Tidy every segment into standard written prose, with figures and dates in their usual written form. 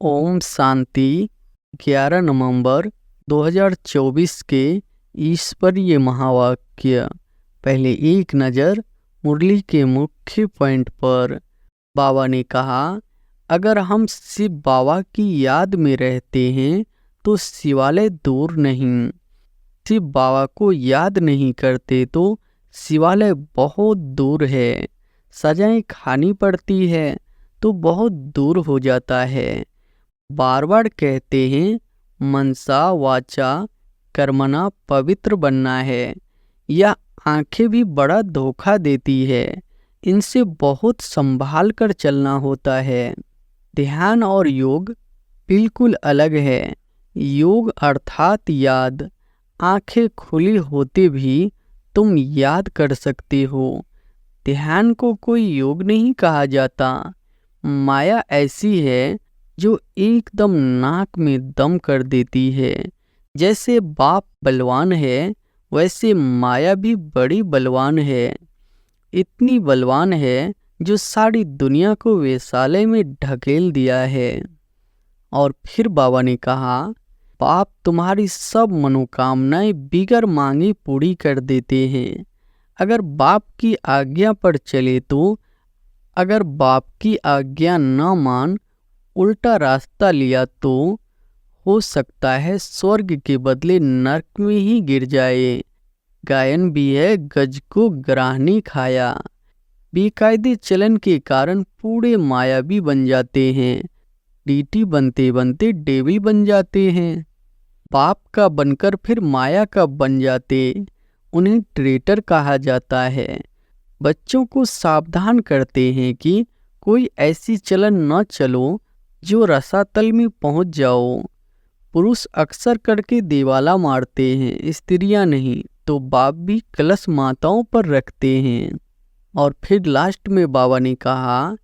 ओम शांति। 11 नवंबर 2024 के ईश्वरीय महावाक्य। पहले एक नज़र मुरली के मुख्य पॉइंट पर। बाबा ने कहा, अगर हम शिव बाबा की याद में रहते हैं तो शिवालय दूर नहीं। शिव बाबा को याद नहीं करते तो शिवालय बहुत दूर है। सजाएं खानी पड़ती है तो बहुत दूर हो जाता है। बार बार कहते हैं मनसा वाचा कर्मणा पवित्र बनना है। यह आंखें भी बड़ा धोखा देती है। इनसे बहुत संभाल कर चलना होता है। ध्यान और योग बिल्कुल अलग है। योग अर्थात याद। आंखें खुली होते भी तुम याद कर सकते हो। ध्यान को कोई योग नहीं कहा जाता। माया ऐसी है जो एकदम नाक में दम कर देती है। जैसे बाप बलवान है वैसे माया भी बड़ी बलवान है। इतनी बलवान है जो सारी दुनिया को वेश्यालय में ढकेल दिया है। और फिर बाबा ने कहा, बाप तुम्हारी सब मनोकामनाएं बिगर मांगे पूरी कर देते हैं। अगर बाप की आज्ञा पर चले तो, अगर बाप की आज्ञा न मान उल्टा रास्ता लिया तो हो सकता है स्वर्ग के बदले नरक में ही गिर जाए। गायन भी है, गज को ग्राहनी खाया। बेकायदे चलन के कारण पूरे मायावी बन जाते हैं। डीटी बनते बनते डेवी बन जाते हैं। बाप का बनकर फिर माया का बन जाते। उन्हें ट्रेटर कहा जाता है। बच्चों को सावधान करते हैं कि कोई ऐसी चलन न चलो जो रसातल में पहुंच जाओ। पुरुष अक्सर करके देवाला मारते हैं, स्त्रियां नहीं। तो बाप भी कलश माताओं पर रखते हैं। और फिर लास्ट में बाबा ने कहा,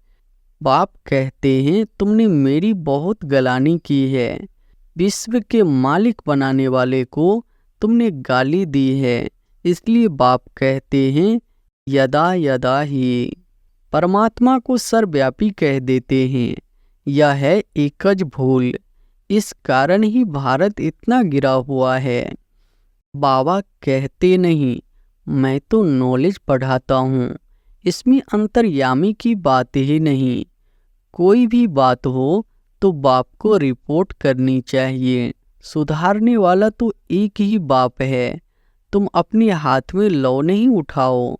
बाप कहते हैं तुमने मेरी बहुत गलानी की है। विश्व के मालिक बनाने वाले को तुमने गाली दी है। इसलिए बाप कहते हैं यदा यदा ही। परमात्मा को सर्वव्यापी कह देते हैं। यह है एकज भूल। इस कारण ही भारत इतना गिरा हुआ है। बाबा कहते नहीं, मैं तो नॉलेज पढ़ाता हूँ। इसमें अंतर्यामी की बात ही नहीं। कोई भी बात हो तो बाप को रिपोर्ट करनी चाहिए। सुधारने वाला तो एक ही बाप है। तुम अपने हाथ में लौ नहीं उठाओ।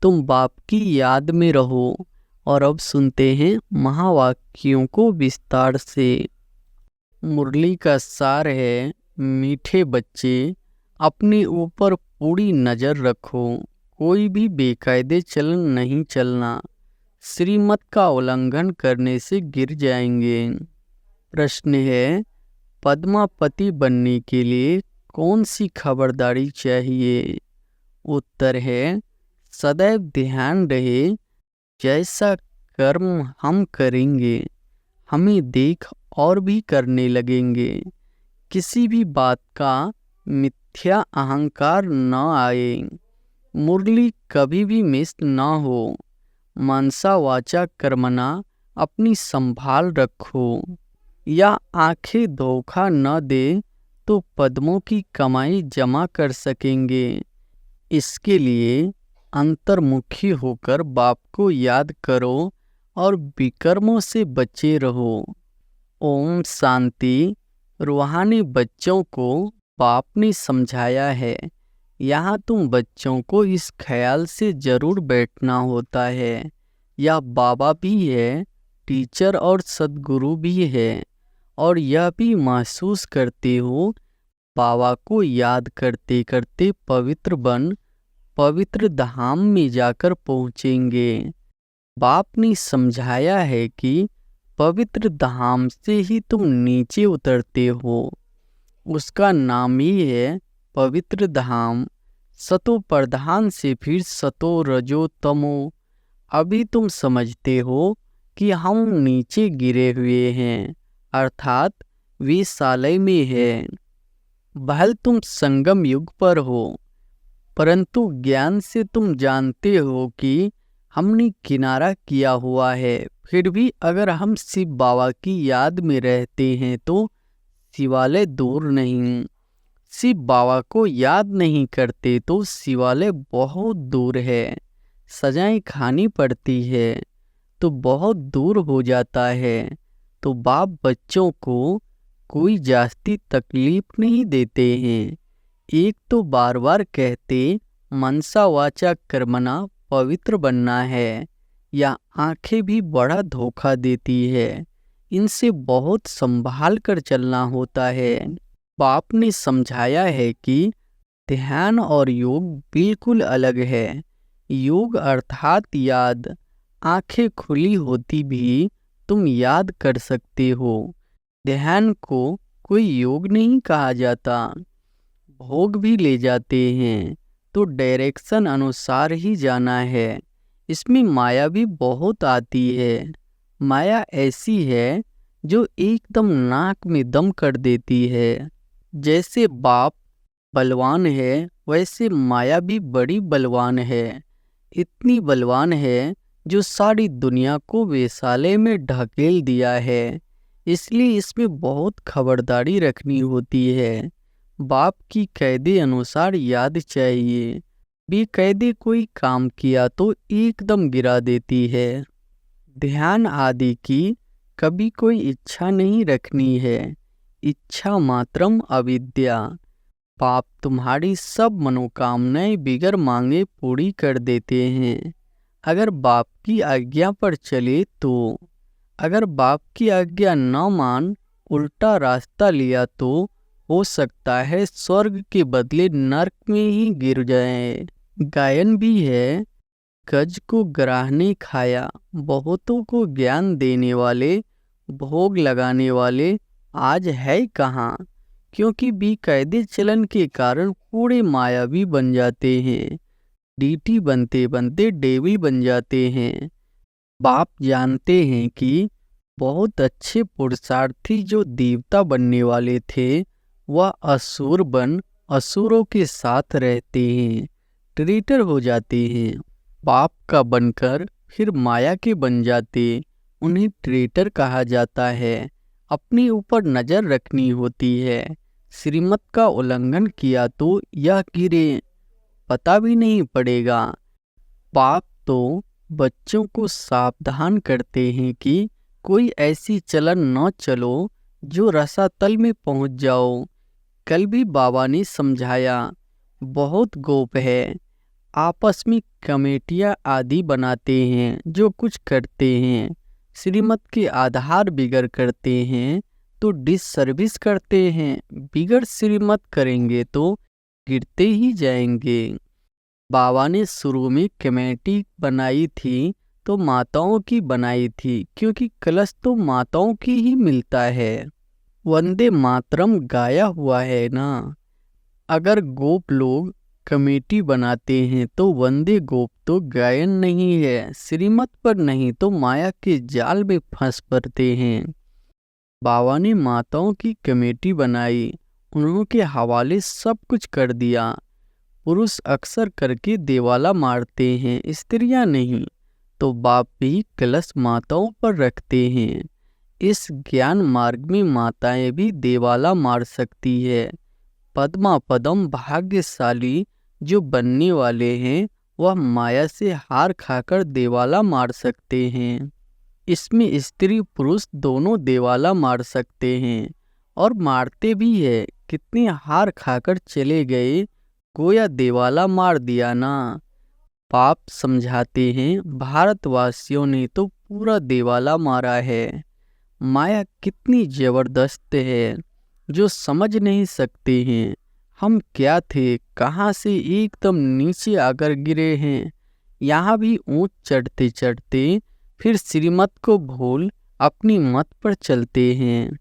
तुम बाप की याद में रहो। और अब सुनते हैं महावाक्यों को विस्तार से। मुरली का सार है, मीठे बच्चे अपने ऊपर पूरी नज़र रखो। कोई भी बेकायदे चलन नहीं चलना। श्रीमत का उल्लंघन करने से गिर जाएंगे। प्रश्न है, पद्मापति बनने के लिए कौन सी खबरदारी चाहिए? उत्तर है, सदैव ध्यान रहे जैसा कर्म हम करेंगे हमें देख और भी करने लगेंगे। किसी भी बात का मिथ्या अहंकार न आए। मुरली कभी भी मिस न हो। मनसा वाचा कर्मणा अपनी संभाल रखो। या आंखें धोखा न दे तो पद्मों की कमाई जमा कर सकेंगे। इसके लिए अंतर्मुखी होकर बाप को याद करो और विकर्मों से बचे रहो। ओम शांति। रूहानी बच्चों को बाप ने समझाया है। यहाँ तुम बच्चों को इस ख्याल से जरूर बैठना होता है, यह बाबा भी है, टीचर और सद्गुरु भी है। और यह भी महसूस करते हो बाबा को याद करते करते पवित्र बन पवित्र धाम में जाकर पहुँचेंगे। बाप ने समझाया है कि पवित्र धाम से ही तुम नीचे उतरते हो। उसका नाम ही है पवित्र धाम। सतो प्रधान से फिर सतो रजो तमो। अभी तुम समझते हो कि हम नीचे गिरे हुए हैं, अर्थात वेश्यालय में है। भले तुम संगम युग पर हो, परंतु ज्ञान से तुम जानते हो कि हमने किनारा किया हुआ है, फिर भी अगर हम शिव बाबा की याद में रहते हैं तो शिवालय दूर नहीं। शिव बाबा को याद नहीं करते तो शिवालय बहुत दूर है। सजाएं खानी पड़ती है तो बहुत दूर हो जाता है। तो बाप बच्चों को कोई जास्ती तकलीफ नहीं देते हैं। एक तो बार बार कहते मनसा वाचा कर्मणा पवित्र बनना है, या आंखें भी बड़ा धोखा देती है। इनसे बहुत संभाल कर चलना होता है। बाप ने समझाया है कि ध्यान और योग बिल्कुल अलग है। योग अर्थात याद। आंखें खुली होती भी तुम याद कर सकते हो। ध्यान को कोई योग नहीं कहा जाता। भोग भी ले जाते हैं तो डायरेक्शन अनुसार ही जाना है। इसमें माया भी बहुत आती है। माया ऐसी है जो एकदम नाक में दम कर देती है। जैसे बाप बलवान है वैसे माया भी बड़ी बलवान है। इतनी बलवान है जो सारी दुनिया को वेश्यालय में ढकेल दिया है। इसलिए इसमें बहुत खबरदारी रखनी होती है। बाप की कैदे अनुसार याद चाहिए। बेकायदे कोई काम किया तो एकदम गिरा देती है। ध्यान आदि की कभी कोई इच्छा नहीं रखनी है। इच्छा मात्रम अविद्या। बाप तुम्हारी सब मनोकामनाएं बिगर मांगे पूरी कर देते हैं, अगर बाप की आज्ञा पर चले तो। अगर बाप की आज्ञा न मान उल्टा रास्ता लिया तो हो सकता है स्वर्ग के बदले नरक में ही गिर जाए। गायन भी है, गज को ग्राह ने खाया, बहुतों को ज्ञान देने वाले, भोग लगाने वाले आज है कहाँ। क्योंकि बेकायदे चलन के कारण पूरे मायावी बन जाते हैं। डीटी बनते बनते डेविल बन जाते हैं। बाप जानते हैं कि बहुत अच्छे पुरुषार्थी जो देवता बनने वाले थे वह असुर बन असुरों के साथ रहते हैं, ट्रेटर हो जाते हैं। बाप का बनकर फिर माया के बन जाते, उन्हें ट्रेटर कहा जाता है। अपने ऊपर नजर रखनी होती है। श्रीमत का उल्लंघन किया तो यह गिरे, पता भी नहीं पड़ेगा। बाप तो बच्चों को सावधान करते हैं कि कोई ऐसी चलन न चलो जो रसातल में पहुंच जाओ। कल भी बाबा ने समझाया, बहुत गोप है। आपस में कमेटियां आदि बनाते हैं, जो कुछ करते हैं श्रीमत के आधार बिगड़ करते हैं तो डिससर्विस करते हैं। बिगड़ श्रीमत करेंगे तो गिरते ही जाएंगे। बाबा ने शुरू में कमेटी बनाई थी तो माताओं की बनाई थी, क्योंकि कलश तो माताओं की ही मिलता है। वंदे मातरम गाया हुआ है ना। अगर गोप लोग कमेटी बनाते हैं तो वंदे गोप तो गायन नहीं है, श्रीमत पर नहीं तो माया के जाल में फंस पड़ते हैं। बाबा ने माताओं की कमेटी बनाई, उनके हवाले सब कुछ कर दिया। पुरुष अक्सर करके देवाला मारते हैं, स्त्रियां नहीं। तो बाप भी कलश माताओं पर रखते हैं। इस ज्ञान मार्ग में माताएं भी देवाला मार सकती है। पद्मा पदम भाग्यशाली जो बनने वाले हैं वह माया से हार खाकर देवाला मार सकते हैं। इसमें स्त्री पुरुष दोनों देवाला मार सकते हैं और मारते भी है। कितने हार खाकर चले गए, गोया देवाला मार दिया ना। पाप समझाते हैं, भारतवासियों ने तो पूरा देवाला मारा है। माया कितनी जबरदस्त है जो समझ नहीं सकते हैं। हम क्या थे, कहाँ से एकदम नीचे आकर गिरे हैं। यहाँ भी ऊंच चढ़ते चढ़ते फिर श्रीमत को भूल अपनी मत पर चलते हैं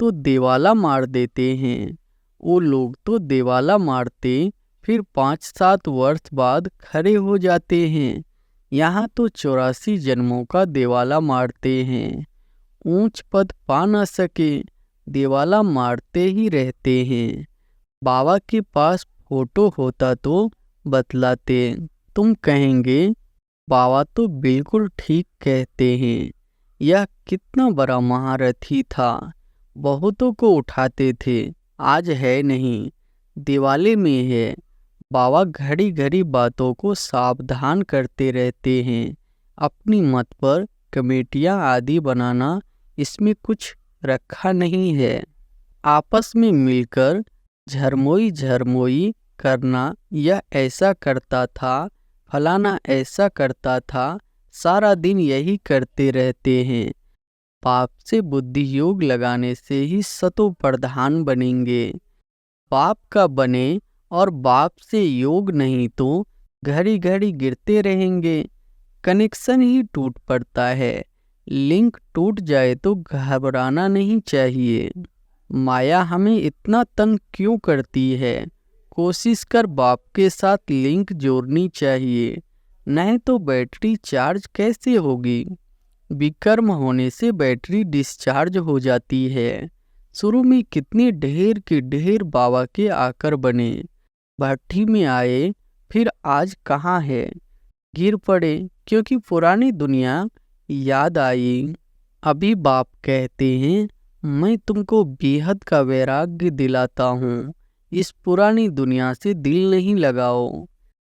तो देवाला मार देते हैं। वो लोग तो देवाला मारते फिर 5-7 वर्ष बाद खड़े हो जाते हैं। यहाँ तो 84 जन्मों का देवाला मारते हैं। ऊंच पद पा न सके, देवाला मारते ही रहते हैं। बाबा के पास फोटो होता तो बतलाते। तुम कहेंगे बाबा तो बिल्कुल ठीक कहते हैं। यह कितना बड़ा महारथी था, बहुतों को उठाते थे, आज है नहीं, दिवाली में है। बाबा घड़ी घड़ी बातों को सावधान करते रहते हैं। अपनी मत पर कमेटियां आदि बनाना, इसमें कुछ रखा नहीं है। आपस में मिलकर झरमोई झरमोई करना, यह ऐसा करता था, फलाना ऐसा करता था, सारा दिन यही करते रहते हैं। पाप से बुद्धि योग लगाने से ही सतो प्रधान बनेंगे। पाप का बने और बाप से योग नहीं तो घड़ी घड़ी गिरते रहेंगे। कनेक्शन ही टूट पड़ता है। लिंक टूट जाए तो घबराना नहीं चाहिए। माया हमें इतना तंग क्यों करती है? कोशिश कर बाप के साथ लिंक जोड़नी चाहिए, नहीं तो बैटरी चार्ज कैसे होगी? विकर्म होने से बैटरी डिस्चार्ज हो जाती है। शुरू में कितने ढेर के ढेर बाबा के आकर बने, भट्टी में आए, फिर आज कहाँ है? गिर पड़े क्योंकि पुरानी दुनिया याद आई। अभी बाप कहते हैं, मैं तुमको बेहद का वैराग्य दिलाता हूँ। इस पुरानी दुनिया से दिल नहीं लगाओ,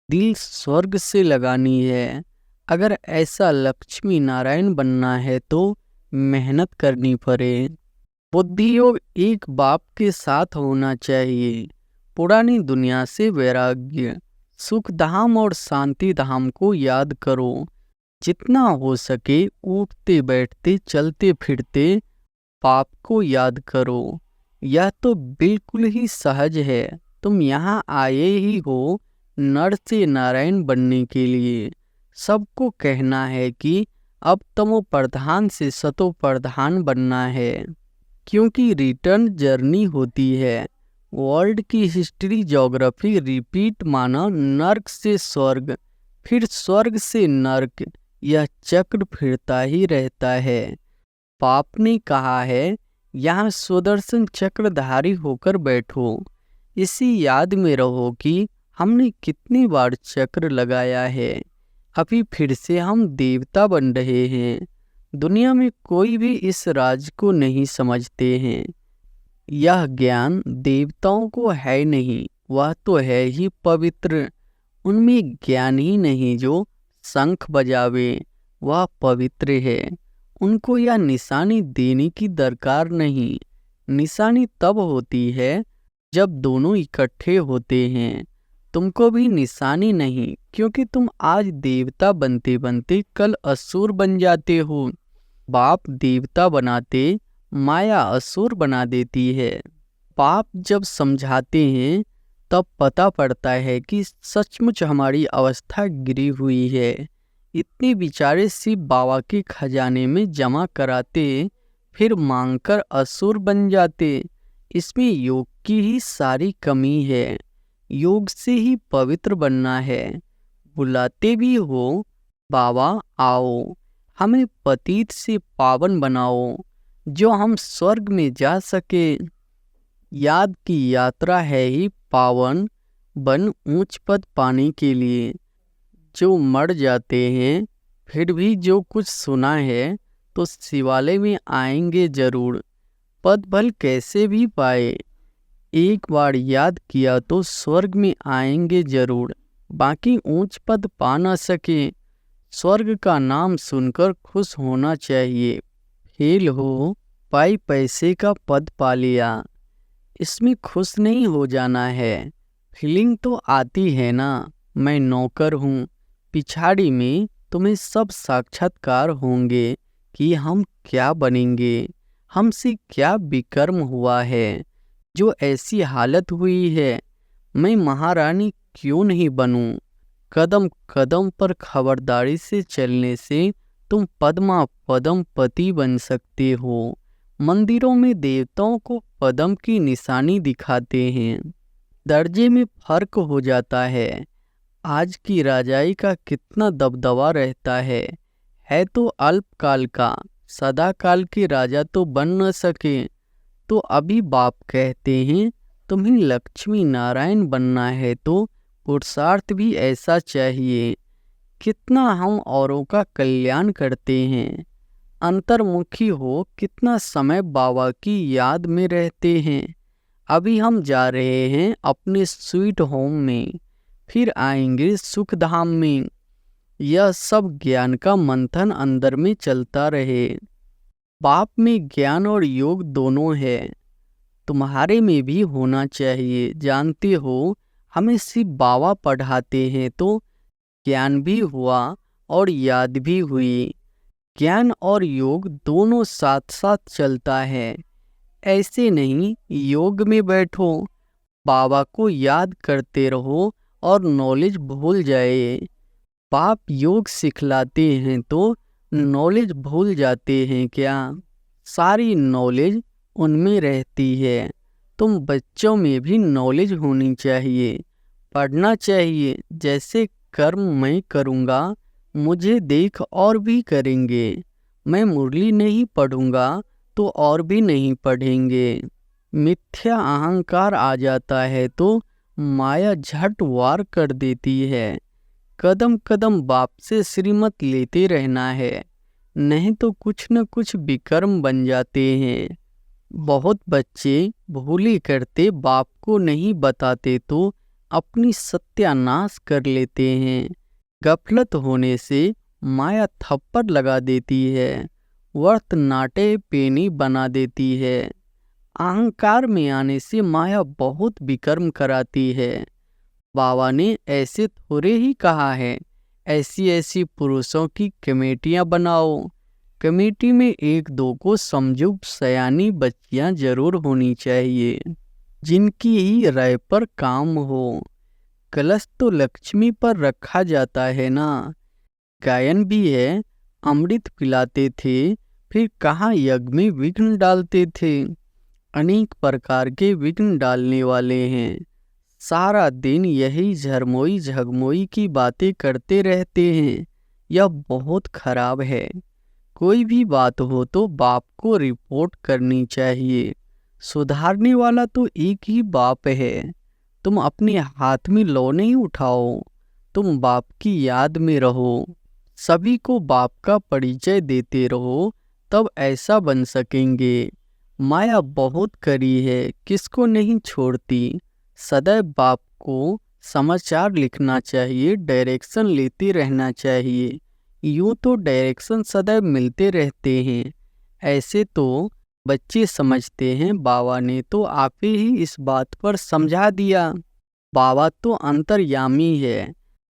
दिल स्वर्ग से लगानी है। अगर ऐसा लक्ष्मी नारायण बनना है तो मेहनत करनी पड़े। बुद्धि योग एक बाप के साथ होना चाहिए। पुरानी दुनिया से वैराग्य, सुख धाम और शांति धाम को याद करो। जितना हो सके उठते बैठते चलते फिरते पाप को याद करो। यह तो बिल्कुल ही सहज है। तुम यहाँ आए ही हो नर से नारायण बनने के लिए। सबको कहना है कि अब तमो प्रधान से सतो प्रधान बनना है, क्योंकि रिटर्न जर्नी होती है। वर्ल्ड की हिस्ट्री ज्योग्राफी रिपीट माना नर्क से स्वर्ग, फिर स्वर्ग से नर्क, यह चक्र फिरता ही रहता है। पाप ने कहा है, यहाँ सुदर्शन चक्रधारी होकर बैठो। इसी याद में रहो कि हमने कितनी बार चक्र लगाया है। अभी फिर से हम देवता बन रहे हैं। दुनिया में कोई भी इस राज को नहीं समझते हैं। यह ज्ञान देवताओं को है नहीं, वह तो है ही पवित्र। उनमें ज्ञान ही नहीं जो शंख बजावे, वह पवित्र है। उनको यह निशानी देने की दरकार नहीं। निशानी तब होती है जब दोनों इकट्ठे होते हैं। तुमको भी निशानी नहीं, क्योंकि तुम आज देवता बनते बनते कल असुर बन जाते हो। बाप देवता बनाते, माया असुर बना देती है। पाप जब समझाते हैं तब पता पड़ता है कि सचमुच हमारी अवस्था गिरी हुई है। इतने बेचारे शिव बाबा के खजाने में जमा कराते, फिर मांगकर असुर बन जाते। इसमें योग की ही सारी कमी है। योग से ही पवित्र बनना है। बुलाते भी हो, बाबा आओ, हमें पतित से पावन बनाओ, जो हम स्वर्ग में जा सके। याद की यात्रा है ही पावन बन ऊंच पद पाने के लिए। जो मर जाते हैं फिर भी जो कुछ सुना है तो शिवालय में आएंगे जरूर। पद भल कैसे भी पाए, एक बार याद किया तो स्वर्ग में आएंगे जरूर। बाकी ऊंच पद पा न सके, स्वर्ग का नाम सुनकर खुश होना चाहिए। फेल हो, पाई पैसे का पद पा लिया, इसमें खुश नहीं हो जाना है। फीलिंग तो आती है ना, मैं नौकर हूँ। पिछाड़ी में तुम्हें सब साक्षात्कार होंगे कि हम क्या बनेंगे, हमसे क्या विकर्म हुआ है, जो ऐसी हालत हुई है। मैं महारानी क्यों नहीं बनूं? कदम कदम पर खबरदारी से चलने से तुम पद्मा पदम पति बन सकते हो। मंदिरों में देवताओं को पद्म की निशानी दिखाते हैं। दर्जे में फर्क हो जाता है। आज की राजाई का कितना दबदबा रहता है तो अल्पकाल का। सदा काल के राजा तो बन न सके। तो अभी बाप कहते हैं, तुम्हें लक्ष्मी नारायण बनना है तो पुरुषार्थ भी ऐसा चाहिए। कितना हम औरों का कल्याण करते हैं। अंतर्मुखी हो कितना समय बाबा की याद में रहते हैं। अभी हम जा रहे हैं अपने स्वीट होम में, फिर आएंगे सुख धाम में। यह सब ज्ञान का मंथन अंदर में चलता रहे। बाप में ज्ञान और योग दोनों है, तुम्हारे में भी होना चाहिए। जानते हो, हमें सिर्फ बाबा पढ़ाते हैं तो ज्ञान भी हुआ और याद भी हुई। ज्ञान और योग दोनों साथ साथ चलता है। ऐसे नहीं योग में बैठो, बाबा को याद करते रहो और नॉलेज भूल जाए। बाप योग सिखलाते हैं तो नॉलेज भूल जाते हैं क्या? सारी नॉलेज उनमें रहती है। तुम बच्चों में भी नॉलेज होनी चाहिए, पढ़ना चाहिए। जैसे कर्म मैं करूँगा, मुझे देख और भी करेंगे। मैं मुरली नहीं पढ़ूंगा तो और भी नहीं पढ़ेंगे। मिथ्या अहंकार आ जाता है तो माया झट वार कर देती है। कदम कदम बाप से श्रीमत लेते रहना है, नहीं तो कुछ न कुछ विकर्म बन जाते हैं। बहुत बच्चे भूली करते बाप को नहीं बताते तो अपनी सत्यानाश कर लेते हैं। गफलत होने से माया थप्पड़ लगा देती है, वर्त नाटे पेनी बना देती है। अहंकार में आने से माया बहुत विकर्म कराती है। बाबा ने ऐसे थोड़े ही कहा है, ऐसी ऐसी पुरुषों की कमेटियां बनाओ। कमेटी में एक दो को समझो सयानी बच्चियां जरूर होनी चाहिए, जिनकी ही राय पर काम हो। कलश तो लक्ष्मी पर रखा जाता है ना। गायन भी है, अमृत पिलाते थे, फिर कहाँ यज्ञ में विघ्न डालते थे। अनेक प्रकार के विघ्न डालने वाले हैं। सारा दिन यही झरमोई झगमोई की बातें करते रहते हैं। यह बहुत खराब है। कोई भी बात हो तो बाप को रिपोर्ट करनी चाहिए। सुधारने वाला तो एक ही बाप है। तुम अपने हाथ में लौ नहीं उठाओ, तुम बाप की याद में रहो। सभी को बाप का परिचय देते रहो, तब ऐसा बन सकेंगे। माया बहुत करी है, किसको नहीं छोड़ती। सदैव बाप को समाचार लिखना चाहिए, डायरेक्शन लेते रहना चाहिए। यूँ तो डायरेक्शन सदैव मिलते रहते हैं। ऐसे तो बच्चे समझते हैं बाबा ने तो आप ही इस बात पर समझा दिया। बाबा तो अंतर्यामी है।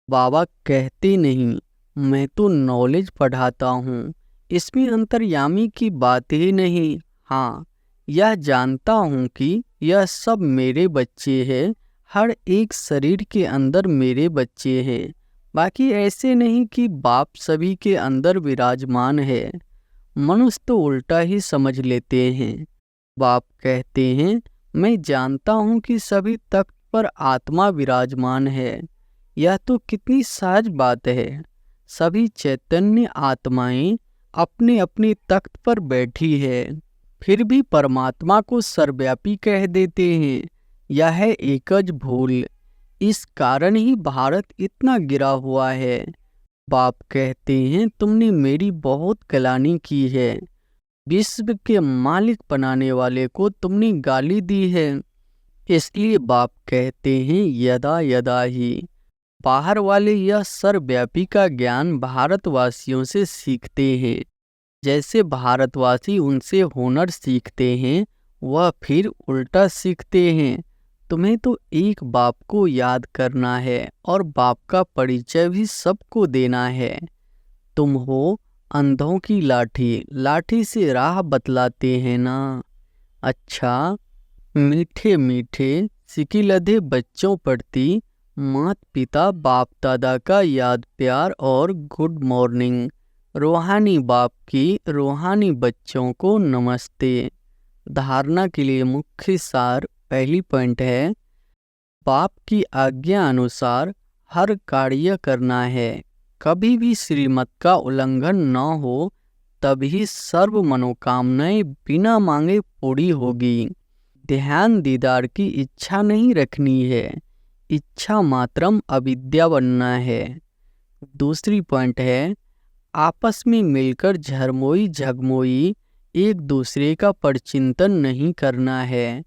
बाबा कहते नहीं, मैं तो नॉलेज पढ़ाता हूँ। इसमें अंतर्यामी की बात ही नहीं। हाँ, यह जानता हूँ कि यह सब मेरे बच्चे हैं। हर एक शरीर के अंदर मेरे बच्चे हैं। बाकी ऐसे नहीं कि बाप सभी के अंदर विराजमान है। मनुष्य तो उल्टा ही समझ लेते हैं। बाप कहते हैं, मैं जानता हूँ कि सभी तख्त पर आत्मा विराजमान है। यह तो कितनी सहज बात है। सभी चैतन्य आत्माएं अपने अपने तख्त पर बैठी है, फिर भी परमात्मा को सर्वव्यापी कह देते हैं। यह है एकज भूल। इस कारण ही भारत इतना गिरा हुआ है। बाप कहते हैं, तुमने मेरी बहुत गलानी की है। विश्व के मालिक बनाने वाले को तुमने गाली दी है। इसलिए बाप कहते हैं, यदा यदा ही। बाहर वाले यह सर्वव्यापी का ज्ञान भारतवासियों से सीखते हैं। जैसे भारतवासी उनसे हुनर सीखते हैं, वह फिर उल्टा सीखते हैं। तुम्हें तो एक बाप को याद करना है और बाप का परिचय भी सबको देना है। तुम हो अंधों की लाठी, लाठी से राह बतलाते हैं ना। अच्छा, मीठे मीठे सिकिलधे बच्चों प्रति मात पिता बाप दादा का याद प्यार और गुड मॉर्निंग। रूहानी बाप की रूहानी बच्चों को नमस्ते। धारणा के लिए मुख्य सार पहली पॉइंट है, बाप की आज्ञा अनुसार हर कार्य करना है। कभी भी श्रीमत का उल्लंघन न हो, तभी सर्व मनोकामनाएं बिना मांगे पूरी होगी। ध्यान दीदार की इच्छा नहीं रखनी है, इच्छा मात्रम अविद्या बनना है। दूसरी पॉइंट है आपस में मिलकर झरमोई झगमोई एक दूसरे का परचिंतन नहीं करना है।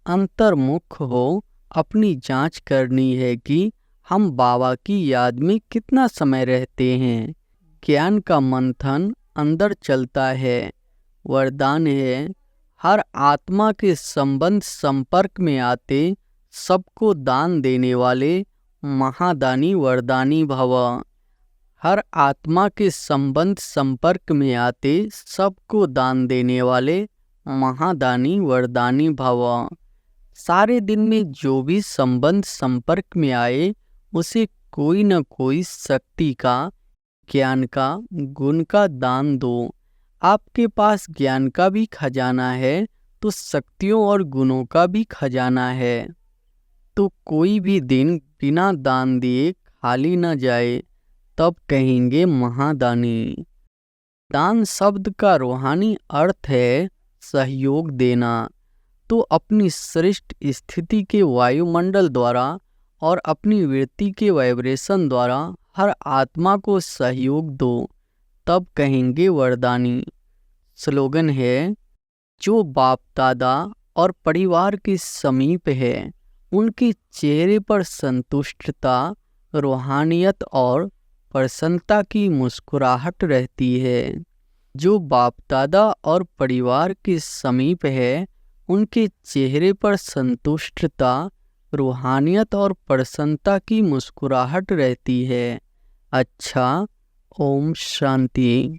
अंतर्मुख हो अपनी जांच करनी है कि हम बाबा की याद में कितना समय रहते हैं। ज्ञान का मंथन अंदर चलता है। वरदान है हर आत्मा के संबंध संपर्क में आते सबको दान देने वाले महादानी वरदानी भव। हर आत्मा के संबंध संपर्क में आते सबको दान देने वाले महादानी वरदानी भव। सारे दिन में जो भी संबंध संपर्क में आए उसे कोई न कोई शक्ति का, ज्ञान का, गुण का दान दो। आपके पास ज्ञान का भी खजाना है तो शक्तियों और गुणों का भी खजाना है। तो कोई भी दिन बिना दान दिए खाली न जाए, तब कहेंगे महादानी। दान शब्द का रूहानी अर्थ है सहयोग देना। तो अपनी श्रेष्ठ स्थिति के वायुमंडल द्वारा और अपनी वृत्ति के वाइब्रेशन द्वारा हर आत्मा को सहयोग दो, तब कहेंगे वरदानी। स्लोगन है जो बाप दादा और परिवार के समीप है उनके चेहरे पर संतुष्टता, रूहानियत और प्रसन्नता की मुस्कुराहट रहती है। जो बाप दादा और परिवार के समीप है उनके चेहरे पर संतुष्टता, रूहानियत और प्रसन्नता की मुस्कुराहट रहती है। अच्छा, ओम शांति।